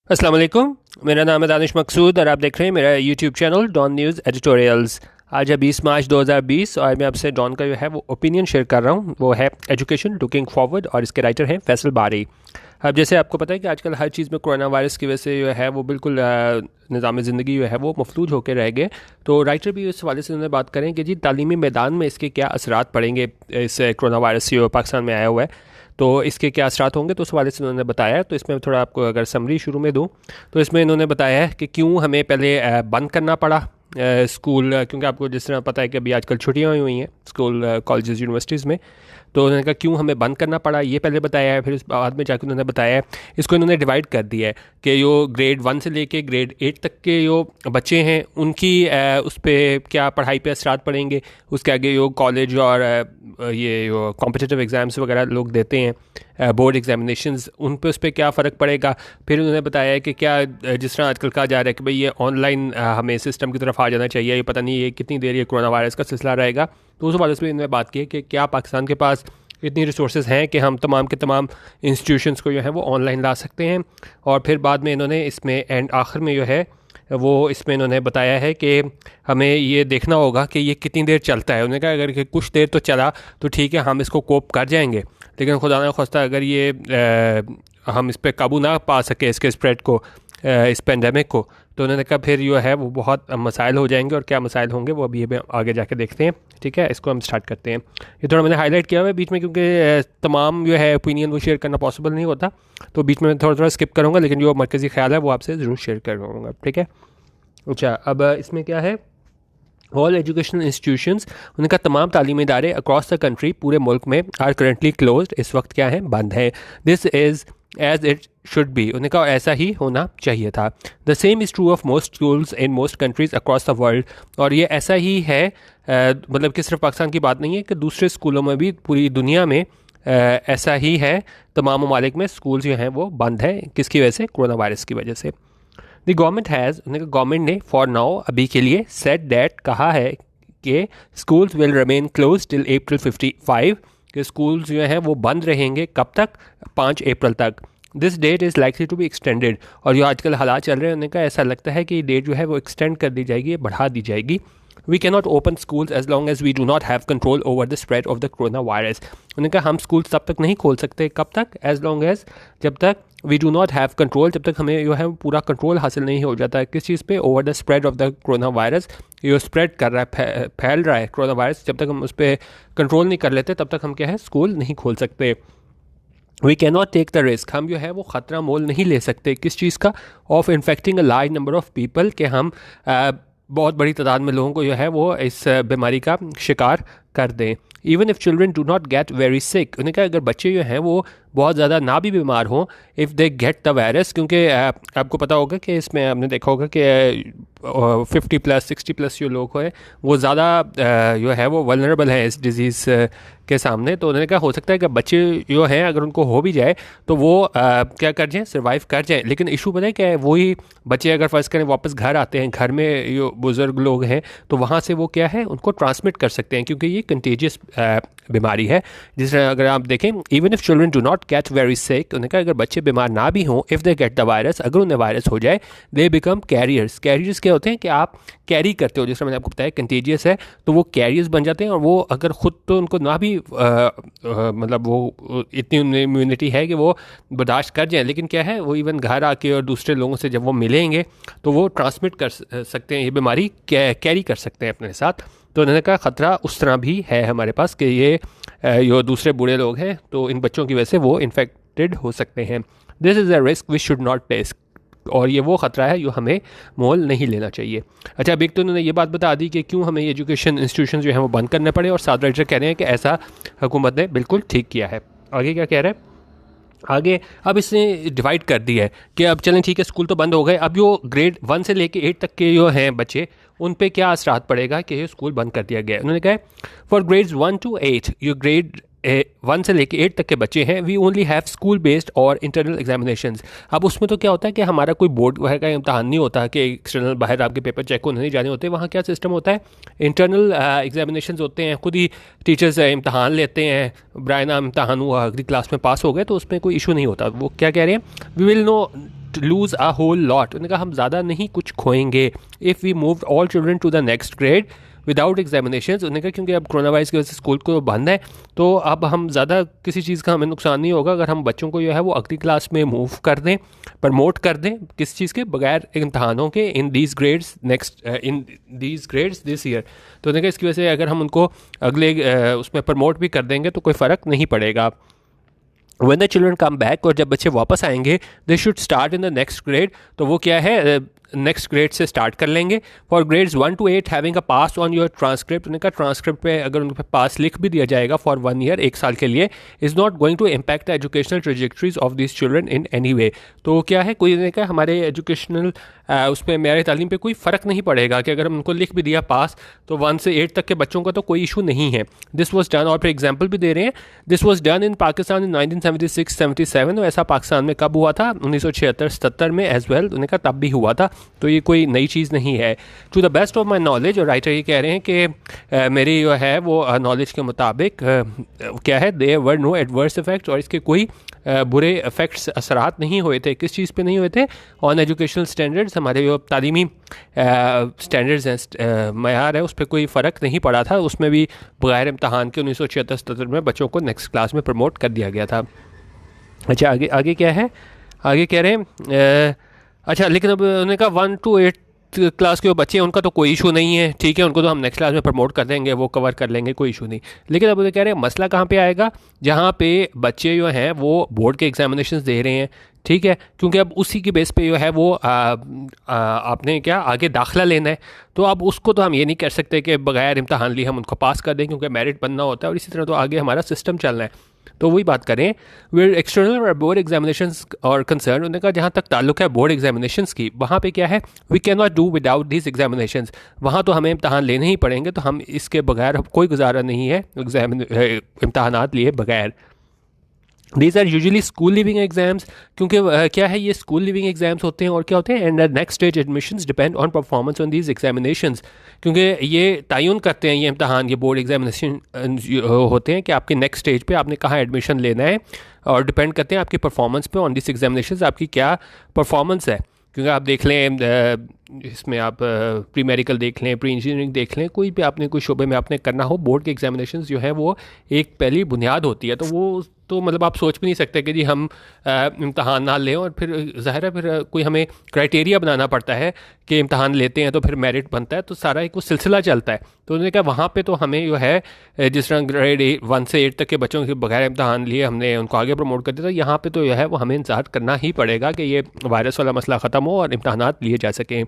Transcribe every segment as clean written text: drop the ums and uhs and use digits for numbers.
अस्सलाम वालेकुम। मेरा नाम है दानिश मकसूद और आप देख रहे हैं मेरा YouTube channel Dawn news editorials. आज है 20 मार्च 2020 और मैं आपसे डॉन का जो है वो ओपिनियन शेयर कर रहा हूँ। वो है एजुकेशन लुकिंग फॉरवर्ड और इसके राइटर हैं फैसल बारी। अब जैसे आपको पता है कि आजकल हर चीज़ में कोरोना वायरस की वजह से जो है वो बिल्कुल निज़ाम ज़िंदगी जो है वो मफलूज होकर रह गए। तो राइटर भी इस हवाले से उन्होंने बात करें कि जी तालीमी मैदान में इसके क्या असरात पड़ेंगे, इस कोरोना वायरस जो पाकिस्तान में आया हुआ है तो इसके क्या असरात होंगे। तो उस हवाले से उन्होंने बताया है। तो इसमें थोड़ा आपको अगर समरी शुरू में दूँ तो इसमें इन्होंने बताया है कि क्यों हमें पहले बंद करना पड़ा स्कूल, क्योंकि आपको जिस तरह पता है कि अभी आजकल छुट्टियाँ हुई हैं स्कूल कॉलेजेस यूनिवर्सिटीज़ में। तो उन्होंने कहा क्यों हमें बंद करना पड़ा, ये पहले बताया है। फिर उस बाद में जाकर उन्होंने बताया है, इसको इन्होंने डिवाइड कर दिया है कि जो ग्रेड 1 से लेके ग्रेड 8 तक के जो बच्चे हैं उनकी उस पर क्या पढ़ाई पे असरात पड़ेंगे। उसके आगे जो कॉलेज और ये जो कॉम्पिटिटिव एग्ज़ाम्स वगैरह लोग देते हैं, बोर्ड एग्जामिनेशंस, उन पे उस पर क्या फ़र्क पड़ेगा। फिर उन्होंने बताया है कि क्या जिस तरह आजकल कहा जा रहा है कि भाई ये ऑनलाइन हमें सिस्टम की तरफ आ जाना चाहिए, ये पता नहीं ये कितनी देर ये कोरोना वायरस का सिलसिला रहेगा। तो उस हवाले से इन्होंने बात की कि क्या पाकिस्तान के पास इतनी रिसोर्सेज हैं कि हम तमाम के तमाम इंस्टीट्यूशंस को जो है वो ऑनलाइन ला सकते हैं। और फिर बाद में इन्होंने इसमें एंड आखिर में जो है वो इसमें इन्होंने बताया है कि हमें ये देखना होगा कि ये कितनी देर चलता है। उन्होंने कहा अगर कि कुछ देर तो चला तो ठीक है, हम इसको कोप कर जाएंगे, लेकिन खुदा न खास्ता अगर ये हम इस पर काबू ना पा सके इसके स्प्रेड को, इस पेंडेमिक को, तो उन्होंने कहा फिर जो है वो बहुत मसाइल हो जाएंगे। और क्या मसाइल होंगे वो अभी आगे जाके देखते हैं। ठीक है, इसको हम स्टार्ट करते हैं। ये थोड़ा मैंने हाईलाइट किया हुआ है बीच में, क्योंकि तमाम जो है ओपिनियन वो शेयर करना पॉसिबल नहीं होता, तो बीच में थोड़ा थोड़ा स्किप करूँगा, लेकिन जो मरकज़ी ख्याल है वो आपसे ज़रूर शेयर करूँगा। ठीक है, अच्छा अब इसमें क्या है, ऑल एजुकेशनल इंस्टीट्यूशंस, उनका तमाम तालीमी इदारे अक्रॉस द कंट्री पूरे मुल्क में आर करंटली क्लोज्ड, इस वक्त क्या है, बंद है। This is as it should be, उन्हें कहा ऐसा ही होना चाहिए था। The same is true of most schools in most countries across the world, और ये ऐसा ही है मतलब कि सिर्फ पाकिस्तान की बात नहीं है कि दूसरे स्कूलों में भी पूरी दुनिया में ऐसा ही है। तमाम ममालिक में स्कूल जो हैं वो बंद हैं, किसकी वजह से, कोरोना वायरस की वजह से। द गवर्नमेंट हैज़, गवर्नमेंट ने फॉर नाउ, अभी के लिए, सेट दैट, कहा है कि schools will remain close till April 55, कि स्कूल्स जो हैं वो बंद रहेंगे कब तक, 5 अप्रैल तक। This date is likely to be extended, और जो आजकल हालात चल रहे हैं उन्होंने कहा ऐसा लगता है कि ये डेट जो है वो एक्सटेंड कर दी जाएगी, बढ़ा दी जाएगी। We can not open schools as long as we do not have control over the spread of the corona virus. उन्होंने कहा हम स्कूल तब तक नहीं खोल सकते, कब तक, एज लॉन्ग एज, जब तक we do not have control, जब तक हमें जो है पूरा कंट्रोल हासिल नहीं हो जाता है किस चीज़ पे, over the spread of the corona virus. ये स्प्रेड कर रहा है, फैल रहा है कोरोना वायरस, जब तक हम उस पर कंट्रोल नहीं कर लेते तब तक हम क्या है, स्कूल नहीं खोल सकते। We can not take the risk, हम जो है वो ख़तरा मोल नहीं ले सकते, किस चीज़ का, of infecting a large number of people, के हम बहुत बड़ी तादाद में लोगों को जो है वो इस बीमारी का शिकार कर दें। Even if children do not get very sick, उन्हें कहा अगर बच्चे जो हैं वो बहुत ज़्यादा ना भी बीमार हों, if they get the virus, क्योंकि आपको पता होगा कि इसमें आपने देखा होगा कि 50+ 60+ जो लोग हैं वो ज़्यादा जो है वो वल्नरेबल हैं इस डिज़ीज़ के सामने। तो उन्होंने कहा हो सकता है कि बच्चे जो हैं अगर उनको हो भी जाए तो वो क्या कर जाएँ, सर्वाइव कर जाएँ। लेकिन इशू पता है क्या है, वही बच्चे अगर फ़र्ज़ करें वापस घर आते हैं, घर में जो बुज़ुर्ग लोग हैं तो वहाँ से वो क्या है उनको ट्रांसमिट कर सकते हैं, क्योंकि ये कंटेजियस बीमारी है। जिस तरह अगर आप देखें, even if children do not get very sick, उन्होंने कहा अगर बच्चे बीमार ना भी हों, if they get the virus, अगर उन्हें वायरस हो जाए, दे बिकम कैरियर्स। कैरियर्स क्या होते हैं कि आप कैरी करते हो, जिस तरह मैंने आपको बताया कंटेजियस है, तो वो कैरियर्स बन जाते हैं। और वो अगर ख़ुद तो उनको ना भी मतलब वो इतनी इम्यूनिटी है कि वो बर्दाश्त कर जाएँ, लेकिन क्या है वो इवन घर आके और दूसरे लोगों से जब वो मिलेंगे तो वो ट्रांसमिट कर सकते हैं, ये बीमारी कैरी कर सकते हैं अपने साथ। तो उन्होंने कहा ख़तरा उस तरह भी है हमारे पास कि ये जो दूसरे बूढ़े लोग हैं तो इन बच्चों की वजह से वो इन्फेक्टेड हो सकते हैं। This is a risk we should not take, और ये वो ख़तरा है जो हमें मोल नहीं लेना चाहिए। अच्छा, अब एक तो उन्होंने ये बात बता दी कि क्यों हमें एजुकेशन इंस्टीट्यूशन जो हैं वो बंद करने पड़े, और साथ राइटर कह रहे हैं कि ऐसा हुकूमत ने बिल्कुल ठीक किया है। आगे क्या कह रहे हैं, आगे अब इसने डिवाइड कर दिया है कि अब चलें ठीक है स्कूल तो बंद हो गए, अब जो ग्रेड 1 से लेके 8 तक के जो हैं बच्चे उन पे क्या असरात पड़ेगा कि ये स्कूल बंद कर दिया गया है। उन्होंने कहा फॉर ग्रेड्स 1 to 8, जो ग्रेड 1 से लेके 8 तक के बच्चे हैं, we only have school based और इंटरनल एग्जामिनेशंस। अब उसमें तो क्या होता है कि हमारा कोई बोर्ड वह का इम्तहान नहीं होता कि एक्सटर्नल बाहर आपके पेपर चेक होने नहीं जाने होते। वहाँ क्या सिस्टम होता है, इंटरनल एग्जामिनेशंस होते हैं, खुद ही टीचर्स इम्तहान लेते हैं, ब्रायना इम्तहान हुआ, अगली क्लास में पास हो गए तो उसमें कोई इशू नहीं होता। वो क्या कह रहे हैं, we will no lose a whole lot, उन्होंने कहा हम ज़्यादा नहीं कुछ खोएंगे if we move all children to the next grade without examination. उन्होंने कहा क्योंकि अब कोरोना वायरस की वजह से स्कूल को बंद है, तो अब हम ज़्यादा किसी चीज़ का हमें नुकसान नहीं होगा अगर हम बच्चों को जो है वो अगली क्लास में मूव कर दें, प्रमोट कर दें, किस चीज़ के, बगैर इम्तहानों के, in these grades this year. तो उन्होंने कहा इसकी वजह से अगर हम उनको अगले उसमें प्रमोट भी कर देंगे तो कोई फ़र्क नहीं पड़ेगा। When the children come back, और जब बच्चे वापस आएंगे, they should start in the next grade। तो वो क्या है, नेक्स्ट ग्रेड से स्टार्ट कर लेंगे। For grades 1 to 8 having a pass on your transcript, उनका ट्रांसक्रिप्ट पे अगर उनके पास लिख भी दिया जाएगा फॉर 1 year, 1 साल के लिए, is not going to impact the educational trajectories of this children in any way. तो क्या है, कोई ने कहा हमारे एजुकेशनल उस पर मेरे तालीम पे कोई फ़र्क नहीं पड़ेगा कि अगर हम उनको लिख भी दिया पास, तो 1 से 8 तक के बच्चों का तो कोई इशू नहीं है। दिस वॉज डन, और फिर एग्जाम्पल भी दे रहे हैं, this was done in Pakistan in 1976-77। ऐसा पाकिस्तान में कब हुआ था, 1976-77 में एज वेल, उन्होंने कहा तब भी हुआ था, तो ये कोई नई चीज़ नहीं है। To the best of my knowledge, और राइटर ये कह रहे हैं कि मेरी जो है वो नॉलेज के मुताबिक क्या है, there were no adverse effects, और इसके कोई बुरे इफ़ेक्ट्स, असरात नहीं हुए थे। किस चीज़ पे नहीं हुए थे, ऑन एजुकेशनल स्टैंडर्ड्स, हमारे जो तालीमी स्टैंडर्ड्स हैं, मयार है, उस पर कोई फ़र्क नहीं पड़ा था। उसमें भी बगैर इम्तहान के 1976-77 में बच्चों को नेक्स्ट क्लास में प्रमोट कर दिया गया था। अच्छा, आगे क्या है, आगे कह रहे हैं अच्छा, लेकिन अब उन्होंने कहा 1 to 8 क्लास के जो बच्चे हैं उनका तो कोई इशू नहीं है, ठीक है, उनको तो हम नेक्स्ट क्लास में प्रमोट कर देंगे, वो कवर कर लेंगे, कोई इशू नहीं। लेकिन अब वो कह रहे हैं मसला कहाँ पे आएगा, जहाँ पे बच्चे जो हैं वो बोर्ड के एग्जामिनेशंस दे रहे हैं, ठीक है, क्योंकि अब उसी की बेस पे जो है वो आपने क्या आगे दाखिला लेना है, तो अब उसको तो हम ये नहीं कर सकते कि बगैर इम्तहान लिए हम उनको पास कर दें, क्योंकि मेरिट बनना होता है, और इसी तरह तो आगे हमारा सिस्टम चलना है। तो वही बात करें, वेयर एक्सटर्नल बोर्ड एग्जामिनेशंस और कंसर्न, उन्होंने कहा जहाँ तक ताल्लुक है बोर्ड एग्जामिनेशंस की, वहाँ पे क्या है, we can not do without this examinations, वहाँ तो हमें इम्तहान लेने ही पड़ेंगे, तो हम इसके बगैर कोई गुजारा नहीं है इम्तहानात लिए बगैर। These are usually school leaving exams, क्योंकि क्या है, ये स्कूल लिविंग एग्जाम्स होते हैं, और क्या होते हैं, and next stage admissions depend on performance on these examinations, क्योंकि ये तयन करते हैं, ये इम्तहान, ये बोर्ड एग्जामिनेशन होते हैं कि आपके नेक्स्ट स्टेज पे आपने कहाँ एडमिशन लेना है, और डिपेंड करते हैं आपकी परफॉर्मेंस पे ऑन दिस एग्जामिनेशंस, आपकी क्या परफॉर्मेंस है। क्योंकि आप देख लें, इसमें आप प्री मेडिकल देख लें, प्री इंजीनियरिंग देख लें, कोई भी आपने कोई शोबे में आपने करना हो, बोर्ड के एग्जामिनेशंस जो है वो एक पहली बुनियाद होती है। तो वो तो मतलब आप सोच भी नहीं सकते कि जी हम इम्तहान ना लें, और फिर ज़ाहिर है फिर कोई हमें क्राइटेरिया बनाना पड़ता है कि इम्तहान लेते हैं तो फिर मेरिट बनता है, तो सारा एक वो सिलसिला चलता है। तो उन्होंने कहा वहाँ पे तो हमें जो है जिस तरह ग्रेड 1 से 8 तक के बच्चों के बगैर इम्तहान लिए हमने उनको आगे प्रमोट कर दिया, तो यहाँ पे तो जो है वो हमें इंतज़ार करना ही पड़ेगा कि ये वायरस वाला मसला ख़त्म हो और इम्तहानात लिए जा सकें।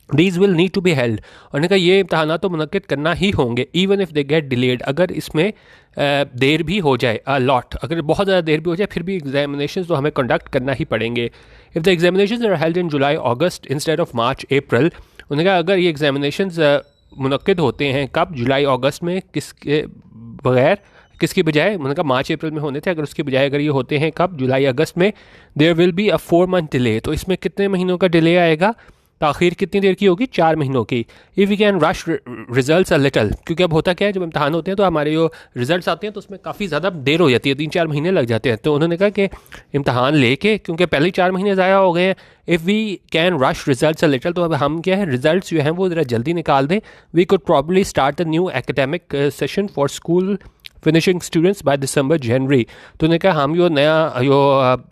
These will need to be held, उन्होंने कहा ये इम्तहानात तो मुनक्किद करना ही होंगे, even if they get delayed, अगर इसमें देर भी हो जाए, लॉट, अगर बहुत ज़्यादा देर भी हो जाए, फिर भी एग्जामिनेशन तो हमें कंडक्ट करना ही पड़ेंगे। If the examination are held in July August instead of March April, उन्होंने कहा अगर ये एग्जामिनेशन मुनक्किद होते हैं कब, जुलाई अगस्त में, किसके बगैर, किसकी बजाय, उन्होंने कहा मार्च अप्रैल में होने थे, अगर उसकी बजाय अगर ये होते हैं कब, जुलाई अगस्त में, there will be a 4 month delay. तो इसमें कितने महीनों का डिले आएगा, ताख़ीर कितनी देर की होगी, 4 महीनों की। If we can rush results a little, क्योंकि अब होता क्या है, जब इम्तहान होते हैं तो हमारे जो रिजल्ट्स आते हैं तो उसमें काफ़ी ज़्यादा देर हो जाती है, 3-4 महीने लग जाते हैं। तो उन्होंने कहा कि इम्तहान लेके, क्योंकि पहले 4 महीने ज़ाया हो गए हैं, if we can rush results a little, तो अब हम क्या है, रिजल्ट्स जो हैं वो ज़रा जल्दी निकाल दें। We could probably start the new academic session for school finishing students by December January. तो उन्होंने कहा हम जो नया जो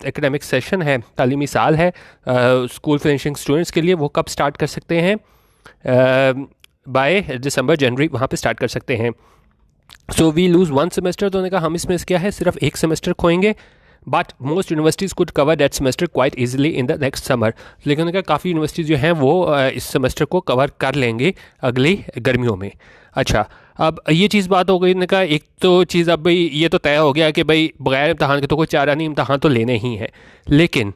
एकेडमिक सेशन है, तालीमी साल है स्कूल फिनिशिंग स्टूडेंट्स के लिए, वो कब स्टार्ट कर सकते हैं, बाय दिसंबर जनवरी, वहाँ पे स्टार्ट कर सकते हैं। सो वी लूज़ 1 सेमेस्टर, तो उन्होंने कहा हम इसमें क्या है, सिर्फ 1 सेमेस्टर खोएंगे, but most universities could cover that semester quite easily in the next summer. लेकिन उन्होंने कहा काफ़ी यूनिवर्सिटीज़ जो हैं वो इस सेमेस्टर को कवर कर लेंगे अगली गर्मियों में। अच्छा, अब ये चीज़ बात हो गई, उन्होंने कहा एक तो चीज़, अब भाई ये तो तय हो गया कि भाई बगैर इम्तहान के तो कोई चारा नहीं, इम्तहान तो लेने ही है, लेकिन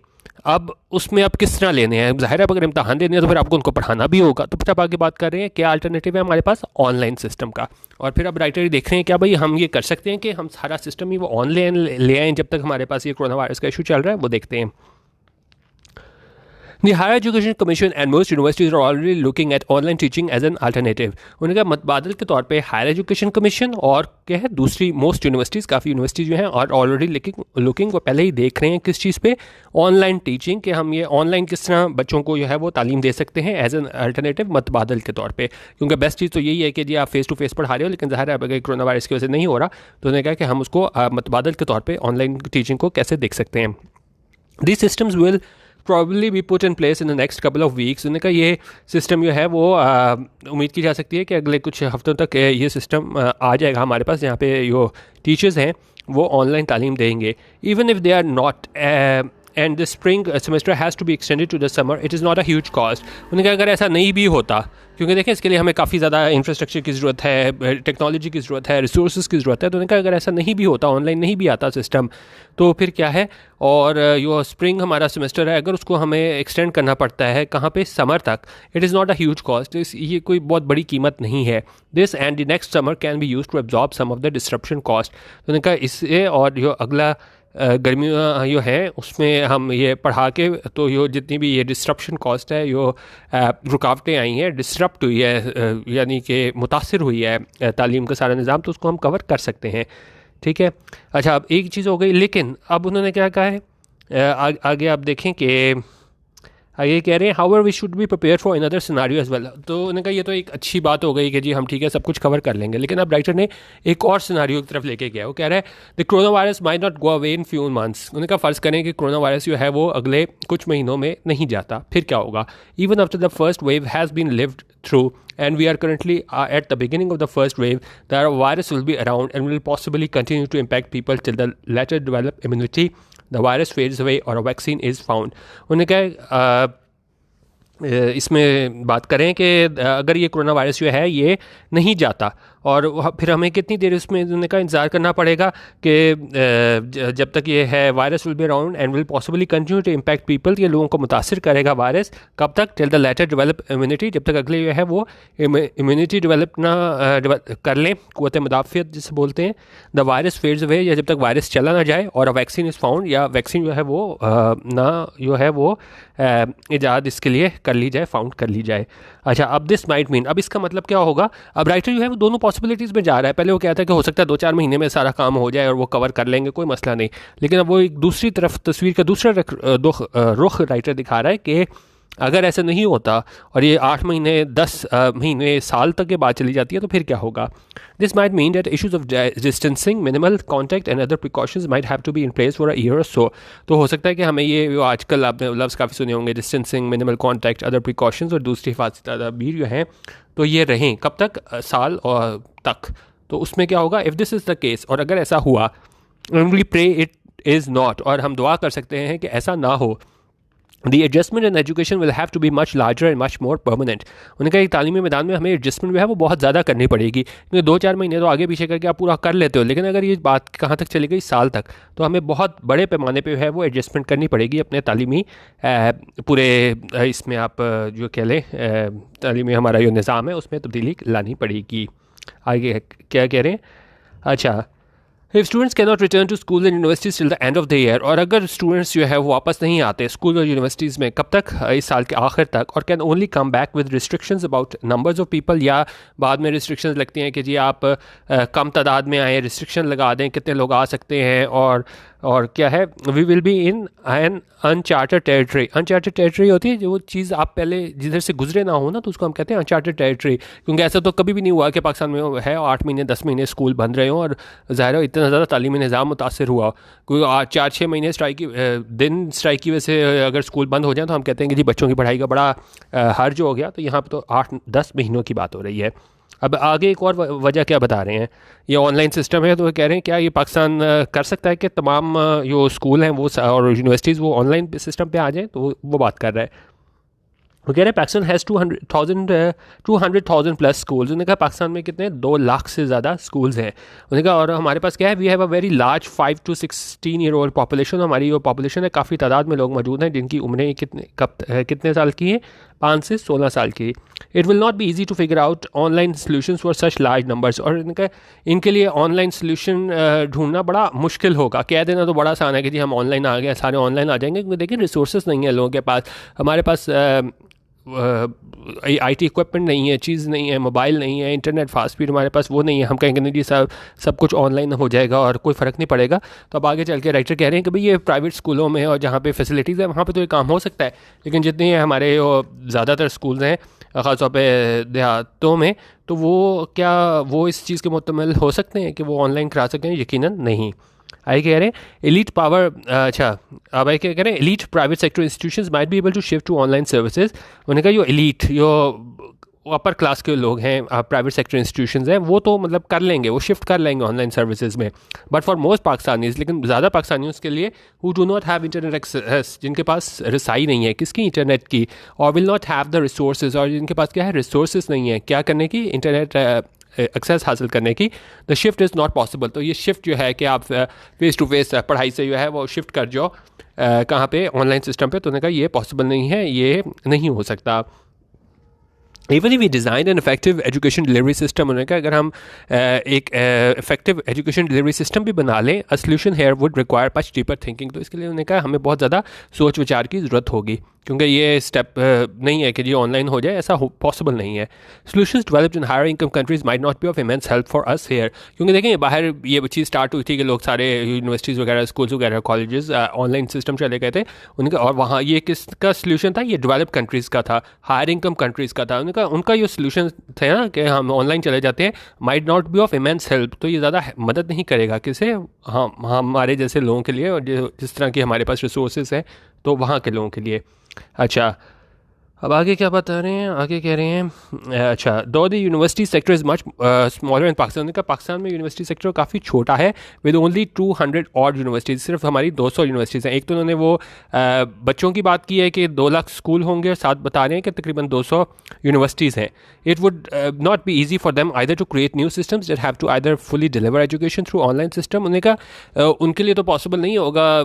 अब उसमें आप किस तरह लेने हैं, ज़ाहिर है अगर इम्तहान देने हैं तो फिर आपको उनको पढ़ाना भी होगा। तो फिर आप आगे बात कर रहे हैं क्या अल्टरनेटिव है हमारे पास, ऑनलाइन सिस्टम का। और फिर अब राइटर देख रहे हैं क्या भाई हम ये कर सकते हैं कि हम सारा सिस्टम ही वो ऑनलाइन ले आएँ जब तक हमारे पास ये कोरोना वायरस का इशू चल रहा है, वो देखते हैं। The Higher Education Commission and most universities are already looking at online teaching as an alternative. उन्होंने कहा मतबादल के तौर पे हायर एजुकेशन कमीशन और क्या है दूसरी मोस्ट यूनिवर्सिटीज़, काफ़ी यूनिवर्सिटीज़ जो हैं और ऑलरेडी लुकिंग वो पहले ही देख रहे हैं किस चीज़ पे, ऑनलाइन टीचिंग, कि हम ये ऑनलाइन किस तरह बच्चों को जो है वो तालीम दे सकते हैं एज एन अल्टरनेटिव मतबादल के तौर पे। क्योंकि बेस्ट चीज़ तो यही है कि जी आप फेस टू फेस पढ़ा रहे हो, लेकिन ज़ाहिर है अगर कोरोना वायरस की वजह से नहीं हो रहा, तो उन्होंने कहा कि हम उसको मतबादल के तौर पर ऑनलाइन टीचिंग को कैसे देख सकते हैं। These systems will probably be put in place in the next couple of weeks. उन्होंने कहा ये सिस्टम जो है वो उम्मीद की जा सकती है कि अगले कुछ हफ्तों तक ये सिस्टम आ जाएगा हमारे पास, जहाँ पे जो टीचर्स हैं वो ऑनलाइन तालीम देंगे। Even if they are not and the spring semester has to be extended to the summer, it is not a huge cost. उन्होंने कहा अगर ऐसा नहीं भी होता, क्योंकि देखें इसके लिए हमें काफ़ी ज़्यादा इंफ्रास्ट्रक्चर की ज़रूरत है, टेक्नोलॉजी की ज़रूरत है, रिसोर्स की ज़रूरत है, तो उन्होंने कहा अगर ऐसा नहीं भी होता, ऑनलाइन नहीं भी आता सिस्टम, तो फिर क्या है, और जो स्प्रिंग हमारा सेमेस्टर है अगर उसको हमें एक्सटेंड करना पड़ता है कहाँ पे, समर तक, it is not a huge cost, ये कोई बहुत बड़ी कीमत नहीं है। This and the next summer can be use to absorb some of the disruption cost. तो उन्होंने कहा इससे और जो अगला गर्मियाँ जो हैं उसमें हम ये पढ़ा के, तो यो जितनी भी ये डिस्ट्रप्शन कॉस्ट है, यो रुकावटें आई हैं, डिस्टरप्ट हुई है, यानी कि मुतासिर हुई है तालीम का सारा निज़ाम, तो उसको हम कवर कर सकते हैं। ठीक है, अच्छा अब एक चीज़ हो गई, लेकिन अब उन्होंने क्या कहा है आगे आप देखें कि ये कह रहे हैं however we should be prepare for another scenario as well. तो उन्होंने कहा ये तो एक अच्छी बात हो गई कि जी हम ठीक है सब कुछ कवर कर लेंगे, लेकिन अब राइटर ने एक और सिनारियो की तरफ लेके गया। वो कह रहा है the corona virus might not go away in few months. उन्होंने कहा फ़र्ज़ करें कि कोरोना वायरस जो है वो अगले कुछ महीनों में नहीं जाता, फिर क्या होगा। Even after the first wave has been lived through and we are currently at the beginning of the first wave, the virus will be around and will possibly continue to impact people till the latter develop immunity, the virus fades away or a vaccine is found. उन्होंने कहा इसमें बात करें कि अगर ये corona virus जो है ये नहीं जाता, और फिर हमें कितनी देर इसमें का इंतज़ार करना पड़ेगा कि जब तक ये है virus will be around and will possibly continue to impact people, ये लोगों को मुतासिर करेगा वायरस, कब तक, till the latter develop immunity, जब तक अगले जो है वो इम्यूनिटी डेवलप ना कर लें, क़ुव्वत मुदाफ़ियत जिसे बोलते हैं, द वायरस फेड्स अवे, या जब तक वायरस चला ना जाए, और अ वैक्सीन इज़ फाउंड, या वैक्सीन जो है वो ना जो है वो ईजाद इसके लिए कर ली जाए, फाउंड कर ली जाए। अच्छा अब दिस माइट मीन, अब इसका मतलब क्या होगा, अब राइटर जो है वो दोनों पॉसिबिलिटीज़ में जा रहा है। पहले वो कहता है कि हो सकता है 2-4 महीने में सारा काम हो जाए और वो कवर कर लेंगे, कोई मसला नहीं, लेकिन अब वो एक दूसरी तरफ तस्वीर का दूसरा रुख राइटर दिखा रहा है कि अगर ऐसा नहीं होता और ये 8 महीने 10 महीने साल तक के बाद चली जाती है, तो फिर क्या होगा। This might mean that issues of distancing, minimal contact and other precautions might have to be in place for a year or so. तो हो सकता है कि हमें ये जो आजकल आपने लफ्ज़ काफ़ी सुने होंगे, distancing, minimal contact, other precautions और दूसरी हिफाजती तदाबीर जो हैं, तो ये रहें कब तक, साल और तक। तो उसमें क्या होगा, if this is the case, और अगर ऐसा हुआ, we pray it is not, और हम दुआ कर सकते हैं कि ऐसा ना हो, The adjustment in education will have to be much larger and much more permanent. उन्होंने कहा कि तालीमी मैदान में हमें एडजस्टमेंट जो है वो बहुत ज़्यादा करनी पड़ेगी, क्योंकि 2-4 महीने तो आगे पीछे करके आप पूरा कर लेते हो, लेकिन अगर ये बात कहाँ तक चली गई, साल तक, तो हमें बहुत बड़े पैमाने पे है वो एडजस्टमेंट करनी पड़ेगी अपने तालीमी पूरे इसमें, आप जो कह लें तालीमी हमारा जो निज़ाम है उसमें तब्दीली लानी पड़ेगी। आगे क्या कह रहे हैं, अच्छा If students cannot return to school and universities till the end of the year, और अगर स्टूडेंट्स जो है वो वापस नहीं आते स्कूल और यूनिवर्सिटीज़ में, कब तक, इस साल के आखिर तक, और can only come back with restrictions about numbers of people, या बाद में रिस्ट्रिक्शंस लगती हैं कि जी आप कम तादाद में आए, रिस्ट्रिक्शन लगा दें कितने लोग आ सकते हैं, और क्या है, we will be in an uncharted territory. Uncharted territory होती है जो चीज़ आप पहले जिधर से गुजरे ना हो ना, तो उसको हम कहते हैं अनचार्टेड टेरिटरी, क्योंकि ऐसा तो कभी भी नहीं हुआ कि पाकिस्तान में है 8 महीने 10 महीने स्कूल बंद रहे हों और ज़ाहिर है इतना ज़्यादा तालीमी निज़ाम मुतासर हुआ, कोई 4-6 महीने स्ट्राइक की वजह से अगर स्कूल बंद हो जाए तो हम कहते हैं कि जी बच्चों की पढ़ाई का बड़ा हर्ज हो गया। तो यहाँ पर तो 8-10 महीनों की बात हो रही है। अब आगे एक और वजह क्या बता रहे हैं, ये ऑनलाइन सिस्टम है, तो वो कह रहे हैं क्या ये पाकिस्तान कर सकता है कि तमाम जो स्कूल हैं वो और यूनिवर्सिटीज़ वो ऑनलाइन सिस्टम पे आ जाएं, तो वो बात कर रहा है। वो कह रहे हैं पाकिस्तान हैज़ 200,000 प्लस स्कूल्स। उन्होंने कहा पाकिस्तान में कितने 2 लाख से ज़्यादा स्कूल्स हैं। उन्होंने कहा और हमारे पास क्या है, we have a very large 5 to 16 year old population. हमारी जो पॉपुलेशन है काफ़ी तादाद में लोग मौजूद हैं जिनकी उम्रें कितने साल की हैं, 5 से 16 साल की। It will not be easy to figure out online solutions for such large numbers. और इनके लिए ऑनलाइन सोल्यूशन ढूंढना बड़ा मुश्किल होगा। कह देना तो बड़ा आसान है कि जी हम ऑनलाइन आ गए, सारे ऑनलाइन आ जाएंगे, क्योंकि देखिए रिसोर्सेज नहीं है लोगों के पास। हमारे पास IT इक्विपमेंट नहीं है, चीज़ नहीं है, मोबाइल नहीं है, इंटरनेट फास्ट स्पीड हमारे पास वो नहीं है। हम कहेंगे नहीं जी सब कुछ ऑनलाइन हो जाएगा और कोई फ़र्क नहीं पड़ेगा। तो अब आगे चल के राइटर कह रहे हैं कि भाई ये प्राइवेट स्कूलों में और जहाँ पे फैसिलिटीज़ है वहाँ पे तो ये काम हो सकता है, लेकिन जितने हमारे ज़्यादातर स्कूल्स हैं ख़ासतौर पे देहातों में, तो वो इस चीज़ के मुकम्मल हो सकते हैं कि वो ऑनलाइन करा सकते हैं? यकीनन नहीं। आई कह रहे हैं एलीट पावर, अच्छा अब आई क्या कह रहे हैं, elite private sector institutions might be able to shift to online services. उन्होंने कहा जो एलीट जो अपर क्लास के लोग हैं, प्राइवेट सेक्टर इंस्टीट्यूशंस हैं, वो तो मतलब कर लेंगे, वो शिफ्ट कर लेंगे ऑनलाइन सर्विसेज में। बट फॉर मोस्ट पाकिस्तानीज, लेकिन ज़्यादा पाकिस्तानियों के लिए who do not have internet access, जिनके पास रसाई नहीं है किसकी, इंटरनेट की, और will not have the resources, और जिनके पास क्या है रिसोर्सेज नहीं है क्या करने की, इंटरनेट एक्सेस हासिल करने की, the shift is not possible. तो ये शिफ्ट जो है कि आप फेस टू फेस पढ़ाई से जो है वो शिफ्ट कर जाओ कहाँ पे, ऑनलाइन सिस्टम पे, तो उन्होंने कहा ये पॉसिबल नहीं है, ये नहीं हो सकता। Even if we design an effective education delivery system, उन्होंने कहा अगर हम एक इफेक्टिव एजुकेशन डिलीवरी सिस्टम भी बना लें, a solution here would require much deeper thinking. तो इसके लिए उन्होंने कहा हमें बहुत ज़्यादा सोच विचार की ज़रूरत होगी, क्योंकि ये स्टेप नहीं है कि जी ऑनलाइन हो जाए, ऐसा पॉसिबल नहीं है। Solutions developed in higher income countries might not be of immense help for us here, क्योंकि देखें बाहर ये चीज़ स्टार्ट हुई थी कि लोग सारे यूनिवर्सिटीज़ वगैरह, स्कूल्स वगैरह, कॉलेजेस ऑनलाइन सिस्टम चले गए थे उनके, और वहाँ ये किसका सोल्यूशन था, ये डेवलप कंट्रीज़ का था, हायर इनकम कंट्रीज़ का था। उनका ये सोल्यूशन थे ना कि हम ऑनलाइन चले जाते हैं, might not be of immense help, तो ये ज़्यादा मदद नहीं करेगा किसे, हमारे जैसे लोगों के लिए, और जिस तरह की हमारे पास रिसोर्सेज हैं तो वहाँ के लोगों के लिए। अच्छा अब आगे क्या बता रहे हैं, आगे कह रहे हैं अच्छा दो the university sector is much smaller in Pakistan. का पाकिस्तान में यूनिवर्सिटी सेक्टर काफ़ी छोटा है, विद ओनली 200 ऑड यूनिवर्सिटीज़, सिर्फ हमारी 200 यूनिवर्सिटीज़ हैं। एक तो उन्होंने वो बच्चों की बात की है कि 2 लाख स्कूल होंगे, और साथ बता रहे हैं कि तकरीबन 200 यूनिवर्सिटीज़ हैं। It would not be easy for them either to create new systems that have to either fully deliver education through online system. उन्होंने कहा उनके लिए तो पॉसिबल नहीं होगा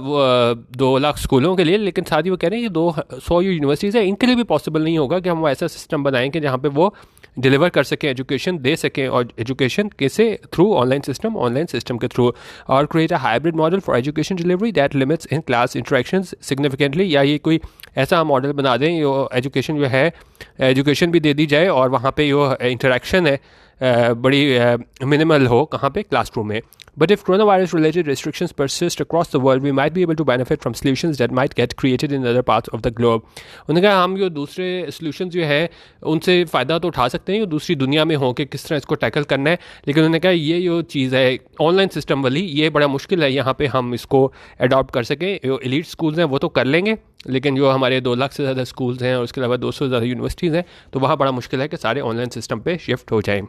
2 लाख स्कूलों के लिए, लेकिन साथ ही वो कह रहे हैं कि 200 यूनिवर्सिटीज़ हैं, इनके लिए भी पॉसिबल नहीं होगा कि हम ऐसा सिस्टम बनाएं कि जहाँ पे वो डिलीवर कर सकें, एजुकेशन दे सकें, और एजुकेशन कैसे, थ्रू ऑनलाइन सिस्टम के थ्रू, और create a hybrid model for education delivery that limits in class interactions significantly. या ये कोई ऐसा मॉडल बना दें जो एजुकेशन जो है एजुकेशन भी दे दी जाए और वहाँ पे जो इंटरेक्शन है बड़ी मिनिमल हो, कहाँ पे, क्लासरूम में। But if coronavirus-related restrictions persist across the world, we might be able to benefit from solutions that might get created in other parts of the globe. उन्होंने कहा हम जो दूसरे solutions जो है उनसे फ़ायदा तो उठा सकते हैं, जो दूसरी दुनिया में हो कि किस तरह इसको टैकल करना है, लेकिन उन्होंने कहा ये जो चीज़ है ऑनलाइन सिस्टम वाली, ये बड़ा मुश्किल है यहाँ पे हम इसको अडॉप्ट कर सकें। जो एलीट स्कूल्स हैं वो तो कर लेंगे, लेकिन जो हमारे 2 लाख से ज़्यादा स्कूल्स हैं और उसके अलावा 200 से ज़्यादा यूनिवर्सिटीज़ हैं, तो वहाँ बड़ा मुश्किल है कि सारे ऑनलाइन सिस्टम पे शिफ्ट हो जाएँ।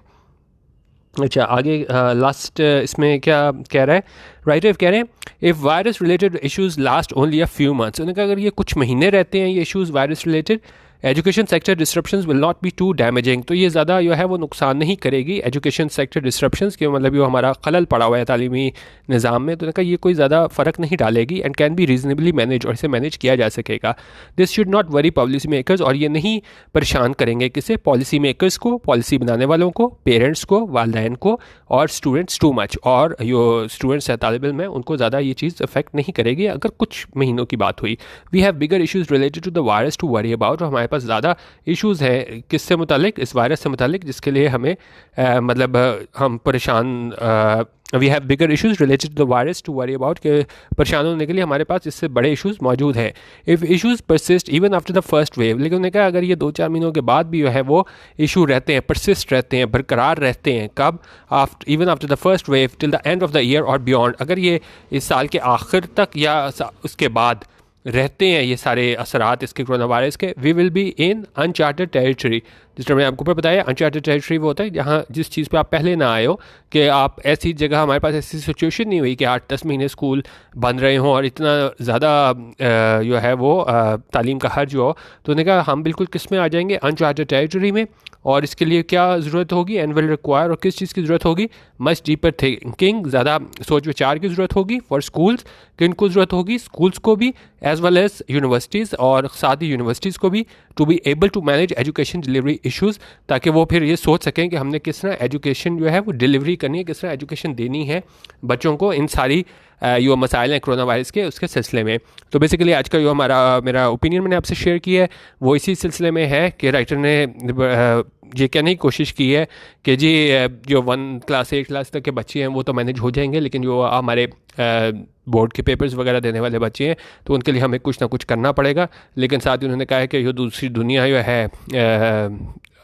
अच्छा आगे लास्ट इसमें क्या कह रहा है राइटर, कह रहे हैं if virus related issues last only a few months. उन्होंने कहा अगर ये कुछ महीने रहते हैं ये issues virus related, education sector disruptions will not be too damaging, तो ये ज़्यादा जो है वो नुकसान नहीं करेगी एजुकेशन सेक्टर डिस्ट्रप्शंस के, मतलब जो हमारा खलल पड़ा हुआ है तालीमी निज़ाम में, तो उन्होंने कहा ये कोई ज़्यादा फ़र्क नहीं डालेगी, and can be reasonably manage, और इसे मैनेज किया जा सकेगा। This should not worry policy makers, और ये नहीं परेशान करेंगे किसे, पॉलिसी मेकर्स को, पॉलिसी बनाने वालों को, पेरेंट्स को, वालिदैन को, और स्टूडेंट्स टू मच, और जो स्टूडेंट्स है तालिब इल्म है उनको ज़्यादा ये चीज़ अफेक्ट नहीं करेगी अगर कुछ महीनों की बात हुई। We have bigger issues related to the virus to worry about, और हमारे पास ज़्यादा इश्यूज़ हैं किससे मुतालिक, इस वायरस से मुतालिक, जिसके लिए हमें मतलब हम परेशान, we have bigger issues related to the virus to worry about, के परेशान होने के लिए हमारे पास इससे बड़े इशूज़ मौजूद हैं। If issues persist even after the first wave, लेकिन उन्होंने कहा अगर ये 2-4 महीनों के बाद भी जो है वो इशू रहते हैं, परसिस्ट रहते हैं, बरकरार रहते हैं, कब, even after the first wave till the end of the year और बियॉन्ड, अगर ये इस साल के आखिर तक या उसके बाद रहते हैं ये सारे असरात इसके कोरोना वायरस के, we will be in uncharted territory. जिस तरह मैंने आपको ऊपर बताया, अनचार्टेड टेरिटरी वो होता है जहाँ जिस चीज़ पे आप पहले ना आए हो, कि आप ऐसी जगह, हमारे पास ऐसी सिचुएशन नहीं हुई कि 8-10 महीने स्कूल बंद रहे हों और इतना ज़्यादा जो है वो तालीम का हर्ज हो। तो उन्होंने कहा हम बिल्कुल किस में आ जाएंगे, अनचार्टेड टेरिटरी में। और इसके लिए क्या ज़रूरत होगी, एंड विल रिक्वायर, और किस चीज़ की ज़रूरत होगी, मच डीपर थिंकिंग, ज़्यादा सोच विचार की ज़रूरत होगी फॉर स्कूल्स। किनको ज़रूरत होगी, स्कूल्स को भी एज वेल एज यूनिवर्सिटीज़, और साथ ही यूनिवर्सिटीज़ को भी, to be able to manage education delivery issues, ताकि वो फिर ये सोच सकें कि हमने किस तरह एजुकेशन जो है वो डिलीवरी करनी है, किस तरह एजुकेशन देनी है बच्चों को इन सारी जो मसाइल हैं कोरोना वायरस के, उसके सिलसिले में। तो बेसिकली आज का जो मेरा ओपिनियन मैंने आपसे शेयर किया है वो इसी सिलसिले में है कि राइटर ने ये कहने की कोशिश की है कि जी जो 1 क्लास 8 क्लास तक के बच्चे हैं वो तो मैनेज हो जाएंगे, लेकिन जो हमारे बोर्ड के पेपर्स वगैरह देने वाले बच्चे हैं तो उनके लिए हमें कुछ ना कुछ करना पड़ेगा। लेकिन साथ ही उन्होंने कहा है कि जो दूसरी दुनिया जो है,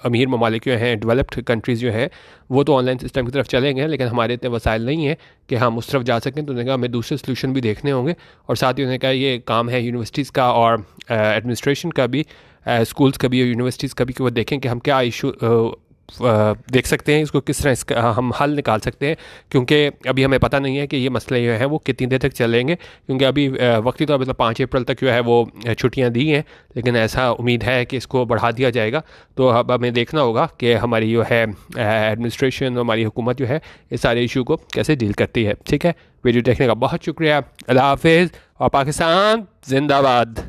अमीर ममालिक जो हैं, डेवलप्ड कंट्रीज़ जो है, वो तो ऑनलाइन सिस्टम की तरफ चलेंगे, लेकिन हमारे इतने वसाइल नहीं है कि हम उस तरफ जा सकें। तो उन्होंने कहा हमें दूसरे सोल्यूशन भी देखने होंगे। और साथ ही उन्होंने कहा ये काम है यूनिवर्सिटीज़ का और एडमिनिस्ट्रेशन का भी, स्कूल्स का भी और यूनिवर्सिटीज़ का भी, कि वो देखें कि हम क्या इशू देख सकते हैं, इसको किस तरह इसका हम हल निकाल सकते हैं। क्योंकि अभी हमें पता नहीं है कि ये मसले जो हैं वो कितनी देर तक चलेंगे, क्योंकि अभी वक्ती तौर पर 5 अप्रैल तक जो है वो छुट्टियां दी हैं, लेकिन ऐसा उम्मीद है कि इसको बढ़ा दिया जाएगा। तो अब हमें देखना होगा कि हमारी जो है एडमिनिस्ट्रेशन, हमारी हुकूमत जो है इस सारे इशू को कैसे डील करती है। ठीक है, वीडियो देखने का बहुत शुक्रिया। अल्लाह हाफिज़ और पाकिस्तान जिंदाबाद।